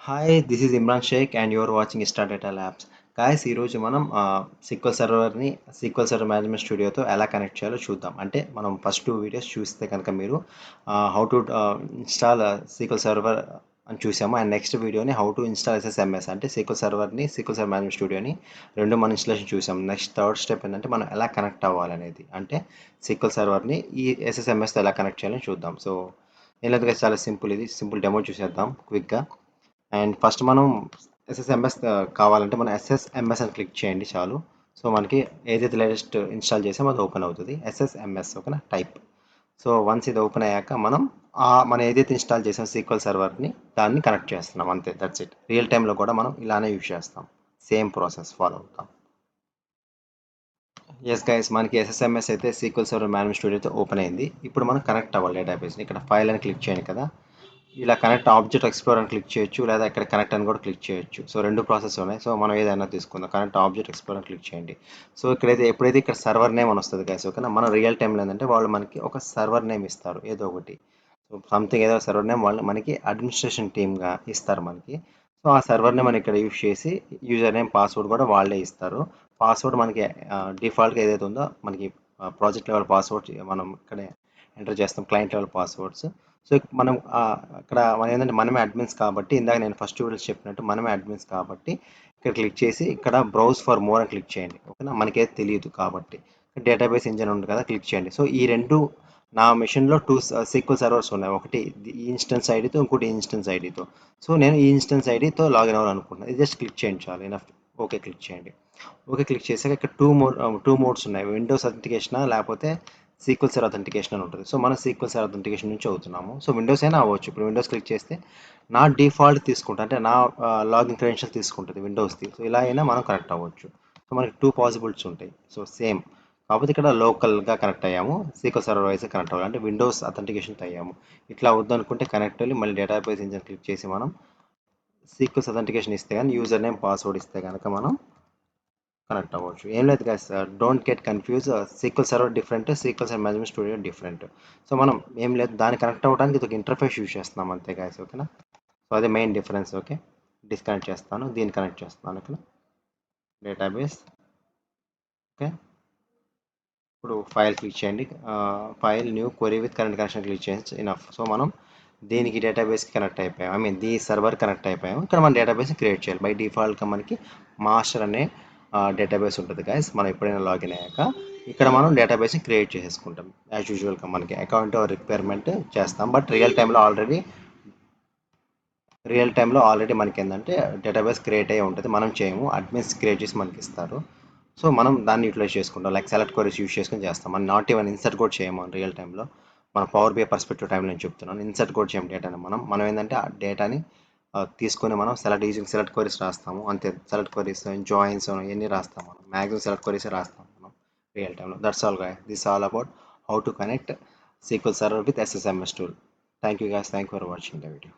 Hi, this is Imran Shaikh and you're watching Star Data Labs. Guys, ఈరోజు మనం సిక్వల్ సర్వర్ని సిక్వల్ server management స్టూడియోతో ఎలా connect చేయాలో చూద్దాం. అంటే మనం ఫస్ట్ 2 వీడియోస్ చూస్తే కనుక మీరు how to install SQL server అని చూసాము. అండ్ నెక్స్ట్ వీడియోని హౌ టు ఇన్స్టాల్ SSMS అంటే సీక్వల్ సర్వర్ని సీక్వల్ సర్వర్ మేనేజ్మెంట్ స్టూడియోని రెండు మన ఇన్స్టాలేషన్ చూసాం. నెక్స్ట్ థర్డ్ స్టెప్ ఏంటంటే మనం ఎలా కనెక్ట్ అవ్వాలనేది, అంటే సీక్వల్ సర్వర్ని ఈ SSMSతో ఎలా కనెక్ట్ చేయాలని చూద్దాం. సో ఏం లేదు guys, చాలా సింపుల్. ఇది సింపుల్ డెమో చూసేద్దాం క్విక్గా. అండ్ ఫస్ట్ మనం ఎస్ఎస్ఎంఎస్ కావాలంటే మనం SSMS అని క్లిక్ చేయండి చాలు. సో మనకి ఏదైతే లేటెస్ట్ ఇన్స్టాల్ చేసామో అది ఓపెన్ అవుతుంది. SSMS ఓకేనా, టైప్. సో వన్స్ ఇది ఓపెన్ అయ్యాక మనం ఏదైతే ఇన్స్టాల్ చేసాం సీక్వల్ సర్వర్ని దాన్ని కనెక్ట్ చేస్తున్నాం, అంతే, దట్స్ ఇట్. రియల్ టైంలో కూడా మనం ఇలానే యూజ్ చేస్తాం, సేమ్ ప్రాసెస్ ఫాలో అవుతాం. ఎస్ గైస్, మనకి SSMS అయితే సీక్వల్ సర్వర్ మేనేజ్మెంట్ స్టూడియోతో ఓపెన్ అయింది. ఇప్పుడు మనం కనెక్ట్ అవ్వాలి డేటాబేస్ని. ఇక్కడ ఫైల్ అని క్లిక్ చేయండి కదా, ఇలా కనెక్ట్ ఆబ్జెక్ట్ ఎక్స్ప్లోర్ అని క్లిక్ చేయొచ్చు, లేదా ఇక్కడ కనెక్ట్ అని కూడా క్లిక్ చేయొచ్చు. సో రెండు ప్రాసెస్ ఉన్నాయి. సో మనం ఏదైనా తీసుకుందాం. కనెక్ట్ ఆబ్జెక్ట్ ఎక్స్ప్లోర్ అని క్లిక్ చేయండి. సో ఎప్పుడైతే ఇక్కడ సర్వర్ నేమ్ అని వస్తుంది గైస్, ఓకేనా. మన రియల్ టైంలో ఏంటంటే వాళ్ళు మనకి ఒక సర్వర్ నేమ్ ఇస్తారు, ఏదో ఒకటి. సో సంథింగ్ ఏదో సర్వర్ నేమ్ వాళ్ళు మనకి అడ్మినిస్ట్రేషన్ టీమ్గా ఇస్తారు మనకి. సో ఆ సర్వర్ని మనం ఇక్కడ యూజ్ చేసి యూజర్ నేమ్ పాస్వర్డ్ కూడా వాళ్ళే ఇస్తారు. పాస్వర్డ్ మనకి డిఫాల్ట్గా ఏదైతే ఉందో మనకి ప్రాజెక్ట్ లెవెల్ పాస్వర్డ్ మనం ఇక్కడే ఎంటర్ చేస్తాం, క్లయింట్ లెవెల్ పాస్వర్డ్స్. సో మనం అక్కడ మనం ఏంటంటే మనమే అడ్మిన్స్ కాబట్టి, ఇందాక నేను ఫస్ట్ వీడియోస్ చెప్పినట్టు మనమే అడ్మిన్స్ కాబట్టి ఇక్కడ క్లిక్ చేసి ఇక్కడ బ్రౌజ్ ఫర్ మోర్ అని క్లిక్ చేయండి, ఓకేనా. మనకేది తెలియదు కాబట్టి డేటాబేస్ ఇంజిన్ ఉంది కదా, క్లిక్ చేయండి. సో ఈ రెండు నా మెషిన్లో 2 సీక్వల్ సర్వర్స్ ఉన్నాయి, ఒకటి ఈ ఇన్స్టెన్స్ ఐడితో, ఇంకోటి ఇన్స్టెన్స్ ఐడితో. సో నేను ఈ ఇన్స్టెన్స్ ఐడితో లాగిన్ అవ్వాలనుకుంటున్నాను. ఇది జస్ట్ క్లిక్ చేయండి చాలు, ఇనఫ్. ఓకే క్లిక్ చేయండి. ఓకే క్లిక్ చేశాక ఇక్కడ టూ మోడ్స్ ఉన్నాయి, విండోస్ అథెంటికేషన్ లేకపోతే సీక్వల్ సర్వర్ అథెంటికేషన్ అని ఉంటుంది. సో మనం సీక్వల్ సర్వర్ అథెంటికేషన్ నుంచి అవుతున్నాము. సో విండోస్ అయినా అవ్వచ్చు. ఇప్పుడు విండోస్ క్లిక్ చేస్తే నా డిఫాల్ట్ తీసుకుంటా, అంటే నా లాగిన్ క్రెడెన్షియల్ తీసుకుంటుంది విండోస్ది. సో ఇలా అయినా మనం కనెక్ట్ అవ్వచ్చు. సో మనకి 2 పాసిబిలిటీస్ ఉంటాయి. సో సేమ్, కాకపోతే ఇక్కడ లోకల్గా కనెక్ట్ అయ్యాము, సీక్వల్ సర్వర్ వైజ్ కనెక్ట్ అవ్వాలి అంటే విండోస్ అథెంటికేషన్తో అయ్యాము. ఇట్లా వద్దనుకుంటే కనెక్ట్ వెళ్ళి మళ్ళీ డేటాబేస్ ఇంజిన్ క్లిక్ చేసి మనం సీక్వెల్స్ అథెంటికేషన్ ఇస్తే కానీ, యూజర్ నేమ్ పాస్వర్డ్ ఇస్తే కనుక మనం కనెక్ట్ అవ్వచ్చు. ఏం లేదు కదా sir, don't get confuse. Sequel server different, sequel server management studio different. So మనం ఏం లేదు, దాన్ని కనెక్ట్ అవ్వడానికి ఇది ఒక ఇంటర్ఫేస్ యూజ్ చేస్తున్నాం అంతే గాయస్, ఓకేనా. సో అదే మెయిన్ డిఫరెన్స్. ఓకే, డిస్కనెక్ట్ చేస్తాను, దీన్ని కనెక్ట్ చేస్తాను, ఓకేనా. Database, okay. ఇప్పుడు ఫైల్ క్లిక్ చేయండి, file new query with current connection click చేయండి, ఇనఫ్. సో మనం దీనికి డేటాబేస్కి కనెక్ట్ అయిపోయాం, ఐ మీన్ దీ సర్వర్ కనెక్ట్ అయిపోయాం. ఇక్కడ మన డేటాబేస్ని క్రియేట్ చేయాలి. బై డిఫాల్ట్గా మనకి మాస్టర్ అనే డేటాబేస్ ఉంటుంది గైస్. మనం ఎప్పుడైనా లాగిన్ అయ్యాక ఇక్కడ మనం డేటాబేస్ని క్రియేట్ చేసేసుకుంటాం. యాజ్ యూజువల్గా మనకి అకౌంట్ రిక్వైర్మెంట్ చేస్తాం, బట్ రియల్ టైంలో ఆల్రెడీ మనకి ఏంటంటే డేటాబేస్ క్రియేట్ అయ్యి ఉంటుంది, మనం చేయము, అడ్మిన్స్ క్రియేట్ చేసి మనకి ఇస్తారు. సో మనం దాన్ని యూటిలైజ్ చేసుకుంటాం, లైక్ సెలెక్ట్ క్వరీస్ యూస్ చేసుకొని చేస్తాం. మనం నాట్ ఈవెన్ ఇన్సర్ట్ కూడా చేయము రియల్ టైంలో. మన పవర్ బిఐ పర్స్పెక్టివ్ టైంలో నేను చెప్తున్నాను, ఇన్సర్ట్ కూడా చేయము డేటాని. మనం ఏంటంటే ఆ డేటాని తీసుకొని మనం సెలెక్ట్ క్వరీస్ రాస్తాము, అంతే. సెలెక్ట్ క్వరీస్, జాయిన్స్ ఇవన్నీ రాస్తాం మనం. మ్యాక్సిమం సెలెక్ట్ క్వరీస్ రాస్తాం మనం రియల్ టైంలో. That's all guys, this all about how to connect sequel server with SSMS tool. Thank you guys, thank you for watching the video.